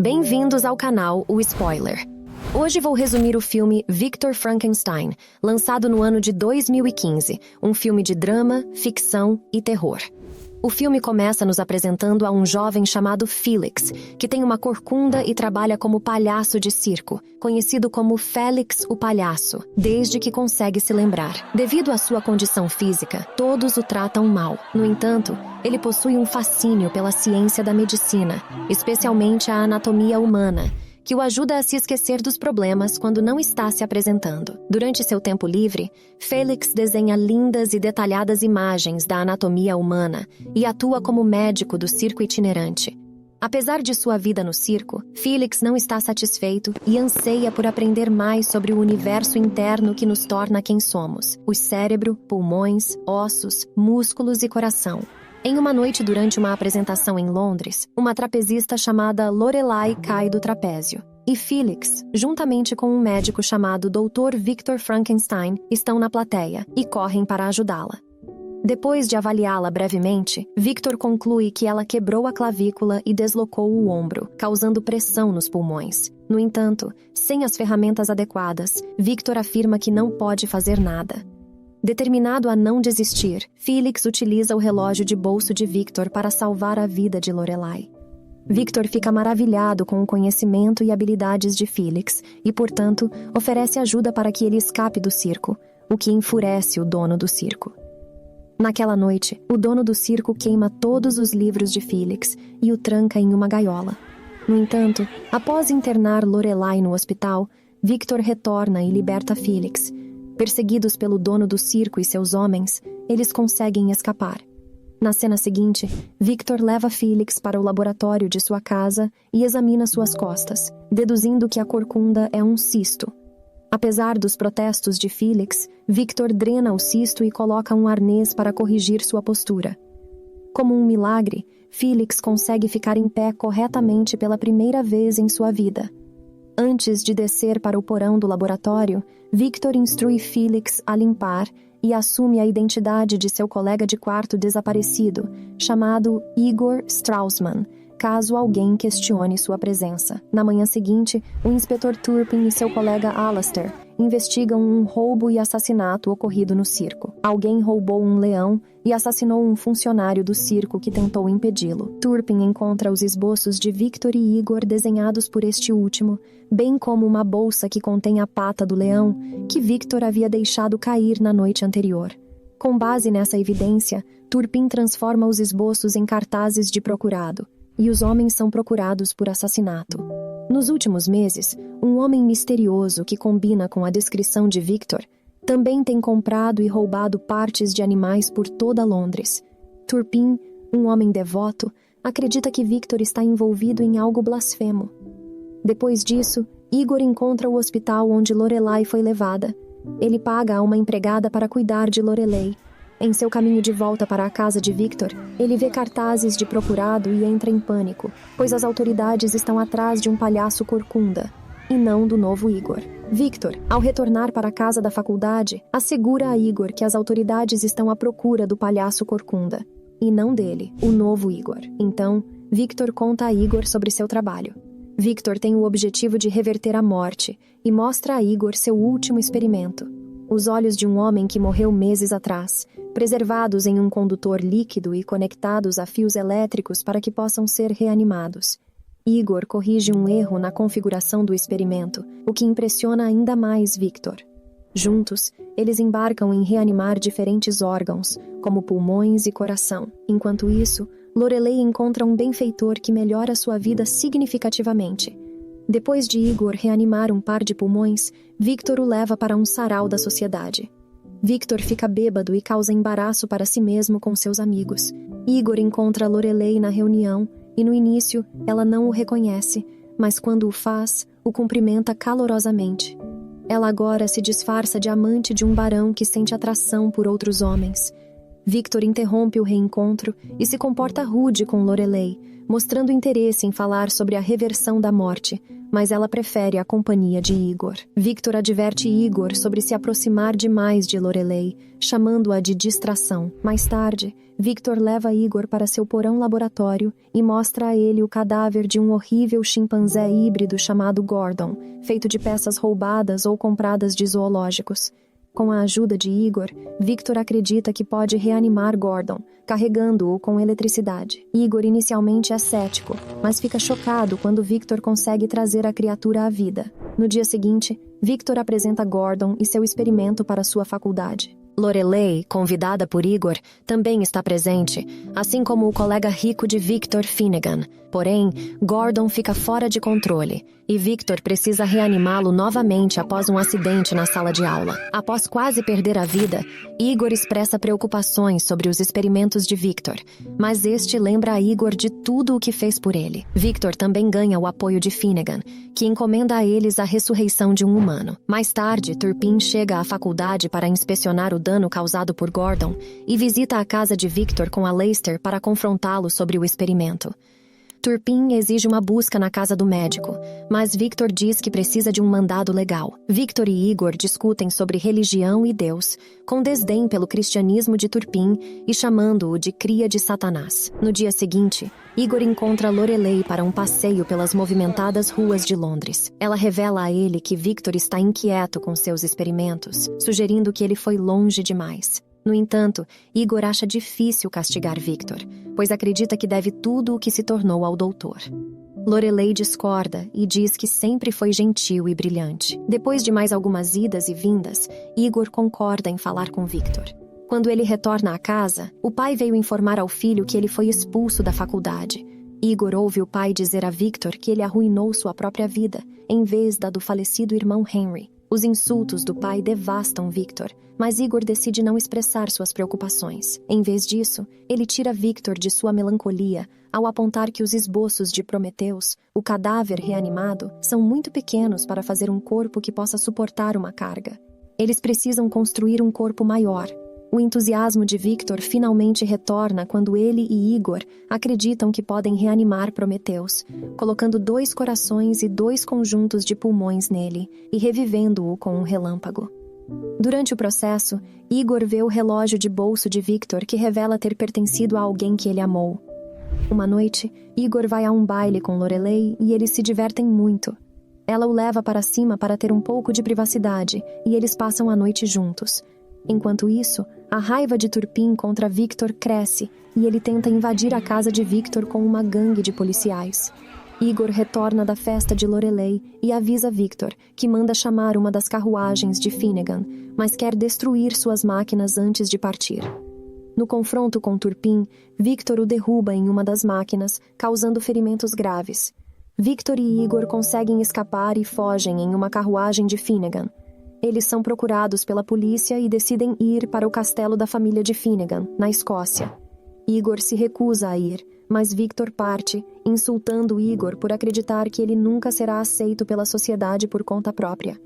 Bem-vindos ao canal O Spoiler. Hoje vou resumir o filme Victor Frankenstein, lançado no ano de 2015, um filme de drama, ficção e terror. O filme começa nos apresentando a um jovem chamado Felix, que tem uma corcunda e trabalha como palhaço de circo, conhecido como Félix o Palhaço, desde que consegue se lembrar. Devido à sua condição física, todos o tratam mal. No entanto, ele possui um fascínio pela ciência da medicina, especialmente a anatomia humana, que o ajuda a se esquecer dos problemas quando não está se apresentando. Durante seu tempo livre, Félix desenha lindas e detalhadas imagens da anatomia humana e atua como médico do circo itinerante. Apesar de sua vida no circo, Félix não está satisfeito e anseia por aprender mais sobre o universo interno que nos torna quem somos: o cérebro, pulmões, ossos, músculos e coração. Em uma noite durante uma apresentação em Londres, uma trapezista chamada Lorelai cai do trapézio. E Felix, juntamente com um médico chamado Dr. Victor Frankenstein, estão na plateia e correm para ajudá-la. Depois de avaliá-la brevemente, Victor conclui que ela quebrou a clavícula e deslocou o ombro, causando pressão nos pulmões. No entanto, sem as ferramentas adequadas, Victor afirma que não pode fazer nada. Determinado a não desistir, Felix utiliza o relógio de bolso de Victor para salvar a vida de Lorelai. Victor fica maravilhado com o conhecimento e habilidades de Felix e, portanto, oferece ajuda para que ele escape do circo, o que enfurece o dono do circo. Naquela noite, o dono do circo queima todos os livros de Felix e o tranca em uma gaiola. No entanto, após internar Lorelai no hospital, Victor retorna e liberta Felix. Perseguidos pelo dono do circo e seus homens, eles conseguem escapar. Na cena seguinte, Victor leva Felix para o laboratório de sua casa e examina suas costas, deduzindo que a corcunda é um cisto. Apesar dos protestos de Felix, Victor drena o cisto e coloca um arnês para corrigir sua postura. Como um milagre, Felix consegue ficar em pé corretamente pela primeira vez em sua vida. Antes de descer para o porão do laboratório, Victor instrui Felix a limpar e assume a identidade de seu colega de quarto desaparecido, chamado Igor Straussman, caso alguém questione sua presença. Na manhã seguinte, o inspetor Turpin e seu colega Alastair investigam um roubo e assassinato ocorrido no circo. Alguém roubou um leão e assassinou um funcionário do circo que tentou impedi-lo. Turpin encontra os esboços de Victor e Igor desenhados por este último, bem como uma bolsa que contém a pata do leão que Victor havia deixado cair na noite anterior. Com base nessa evidência, Turpin transforma os esboços em cartazes de procurado, e os homens são procurados por assassinato. Nos últimos meses, um homem misterioso que combina com a descrição de Victor também tem comprado e roubado partes de animais por toda Londres. Turpin, um homem devoto, acredita que Victor está envolvido em algo blasfemo. Depois disso, Igor encontra o hospital onde Lorelai foi levada. Ele paga a uma empregada para cuidar de Lorelai. Em seu caminho de volta para a casa de Victor, ele vê cartazes de procurado e entra em pânico, pois as autoridades estão atrás de um palhaço corcunda, e não do novo Igor. Victor, ao retornar para a casa da faculdade, assegura a Igor que as autoridades estão à procura do palhaço corcunda, e não dele, o novo Igor. Então, Victor conta a Igor sobre seu trabalho. Victor tem o objetivo de reverter a morte e mostra a Igor seu último experimento: os olhos de um homem que morreu meses atrás, preservados em um condutor líquido e conectados a fios elétricos para que possam ser reanimados. Igor corrige um erro na configuração do experimento, o que impressiona ainda mais Victor. Juntos, eles embarcam em reanimar diferentes órgãos, como pulmões e coração. Enquanto isso, Lorelai encontra um benfeitor que melhora sua vida significativamente. Depois de Igor reanimar um par de pulmões, Victor o leva para um sarau da sociedade. Victor fica bêbado e causa embaraço para si mesmo com seus amigos. Igor encontra Lorelai na reunião e, no início, ela não o reconhece, mas quando o faz, o cumprimenta calorosamente. Ela agora se disfarça de amante de um barão que sente atração por outros homens. Victor interrompe o reencontro e se comporta rude com Lorelei, mostrando interesse em falar sobre a reversão da morte, mas ela prefere a companhia de Igor. Victor adverte Igor sobre se aproximar demais de Lorelei, chamando-a de distração. Mais tarde, Victor leva Igor para seu porão laboratório e mostra a ele o cadáver de um horrível chimpanzé híbrido chamado Gordon, feito de peças roubadas ou compradas de zoológicos. Com a ajuda de Igor, Victor acredita que pode reanimar Gordon, carregando-o com eletricidade. Igor inicialmente é cético, mas fica chocado quando Victor consegue trazer a criatura à vida. No dia seguinte, Victor apresenta Gordon e seu experimento para sua faculdade. Lorelei, convidada por Igor, também está presente, assim como o colega rico de Victor, Finnegan. Porém, Gordon fica fora de controle e Victor precisa reanimá-lo novamente após um acidente na sala de aula. Após quase perder a vida, Igor expressa preocupações sobre os experimentos de Victor, mas este lembra a Igor de tudo o que fez por ele. Victor também ganha o apoio de Finnegan, que encomenda a eles a ressurreição de um humano. Mais tarde, Turpin chega à faculdade para inspecionar o dano causado por Gordon e visita a casa de Victor com a Lester para confrontá-lo sobre o experimento. Turpin exige uma busca na casa do médico, mas Victor diz que precisa de um mandado legal. Victor e Igor discutem sobre religião e Deus, com desdém pelo cristianismo de Turpin e chamando-o de cria de Satanás. No dia seguinte, Igor encontra Lorelei para um passeio pelas movimentadas ruas de Londres. Ela revela a ele que Victor está inquieto com seus experimentos, sugerindo que ele foi longe demais. No entanto, Igor acha difícil castigar Victor, pois acredita que deve tudo o que se tornou ao doutor. Lorelei discorda e diz que sempre foi gentil e brilhante. Depois de mais algumas idas e vindas, Igor concorda em falar com Victor. Quando ele retorna à casa, o pai veio informar ao filho que ele foi expulso da faculdade. Igor ouve o pai dizer a Victor que ele arruinou sua própria vida, em vez da do falecido irmão Henry. Os insultos do pai devastam Victor, mas Igor decide não expressar suas preocupações. Em vez disso, ele tira Victor de sua melancolia ao apontar que os esboços de Prometheus, o cadáver reanimado, são muito pequenos para fazer um corpo que possa suportar uma carga. Eles precisam construir um corpo maior. O entusiasmo de Victor finalmente retorna quando ele e Igor acreditam que podem reanimar Prometheus, colocando 2 corações e 2 conjuntos de pulmões nele e revivendo-o com um relâmpago. Durante o processo, Igor vê o relógio de bolso de Victor que revela ter pertencido a alguém que ele amou. Uma noite, Igor vai a um baile com Lorelei e eles se divertem muito. Ela o leva para cima para ter um pouco de privacidade e eles passam a noite juntos. Enquanto isso, a raiva de Turpin contra Victor cresce e ele tenta invadir a casa de Victor com uma gangue de policiais. Igor retorna da festa de Lorelei e avisa Victor que manda chamar uma das carruagens de Finnegan, mas quer destruir suas máquinas antes de partir. No confronto com Turpin, Victor o derruba em uma das máquinas, causando ferimentos graves. Victor e Igor conseguem escapar e fogem em uma carruagem de Finnegan. Eles são procurados pela polícia e decidem ir para o castelo da família de Finnegan, na Escócia. Igor se recusa a ir, mas Victor parte, insultando Igor por acreditar que ele nunca será aceito pela sociedade por conta própria.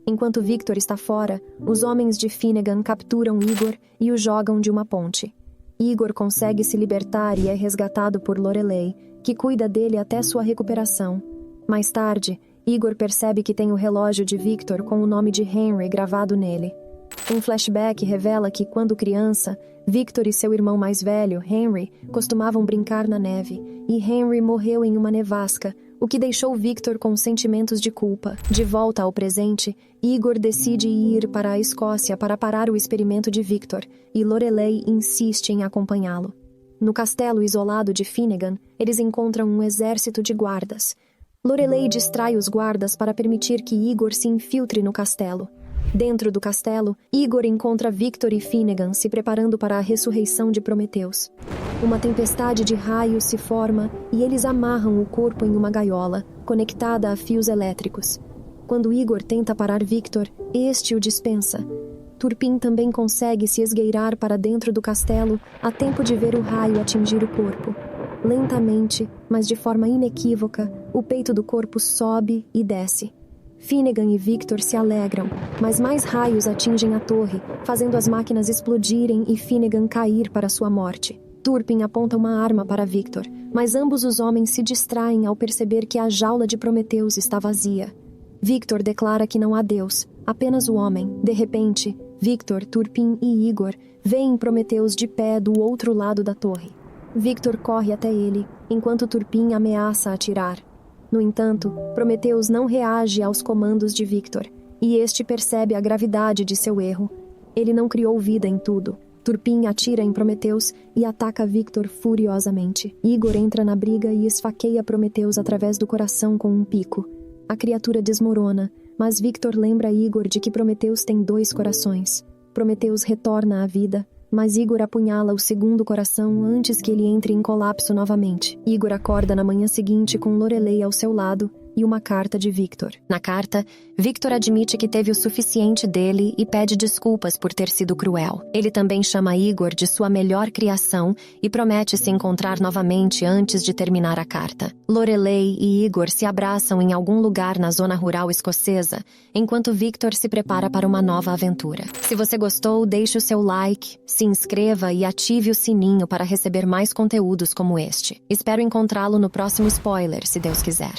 Enquanto Victor está fora, os homens de Finnegan capturam Igor e o jogam de uma ponte. Igor consegue se libertar e é resgatado por Lorelei, que cuida dele até sua recuperação. Mais tarde, Igor percebe que tem o relógio de Victor com o nome de Henry gravado nele. Um flashback revela que, quando criança, Victor e seu irmão mais velho, Henry, costumavam brincar na neve, e Henry morreu em uma nevasca, o que deixou Victor com sentimentos de culpa. De volta ao presente, Igor decide ir para a Escócia para parar o experimento de Victor, e Lorelei insiste em acompanhá-lo. No castelo isolado de Finnegan, eles encontram um exército de guardas. Lorelei distrai os guardas para permitir que Igor se infiltre no castelo. Dentro do castelo, Igor encontra Victor e Finnegan se preparando para a ressurreição de Prometheus. Uma tempestade de raios se forma e eles amarram o corpo em uma gaiola, conectada a fios elétricos. Quando Igor tenta parar Victor, este o dispensa. Turpin também consegue se esgueirar para dentro do castelo a tempo de ver o raio atingir o corpo. Lentamente, mas de forma inequívoca, o peito do corpo sobe e desce. Finnegan e Victor se alegram, mas mais raios atingem a torre, fazendo as máquinas explodirem e Finnegan cair para sua morte. Turpin aponta uma arma para Victor, mas ambos os homens se distraem ao perceber que a jaula de Prometheus está vazia. Victor declara que não há Deus, apenas o homem. De repente, Victor, Turpin e Igor veem Prometheus de pé do outro lado da torre. Victor corre até ele, enquanto Turpin ameaça atirar. No entanto, Prometheus não reage aos comandos de Victor, e este percebe a gravidade de seu erro. Ele não criou vida em tudo. Turpin atira em Prometheus e ataca Victor furiosamente. Igor entra na briga e esfaqueia Prometheus através do coração com um pico. A criatura desmorona, mas Victor lembra Igor de que Prometheus tem 2 corações. Prometheus retorna à vida, mas Igor apunhala o segundo coração antes que ele entre em colapso novamente. Igor acorda na manhã seguinte com Lorelei ao seu lado e uma carta de Victor. Na carta, Victor admite que teve o suficiente dele e pede desculpas por ter sido cruel. Ele também chama Igor de sua melhor criação e promete se encontrar novamente antes de terminar a carta. Lorelei e Igor se abraçam em algum lugar na zona rural escocesa, enquanto Victor se prepara para uma nova aventura. Se você gostou, deixe o seu like, se inscreva e ative o sininho para receber mais conteúdos como este. Espero encontrá-lo no próximo spoiler, se Deus quiser.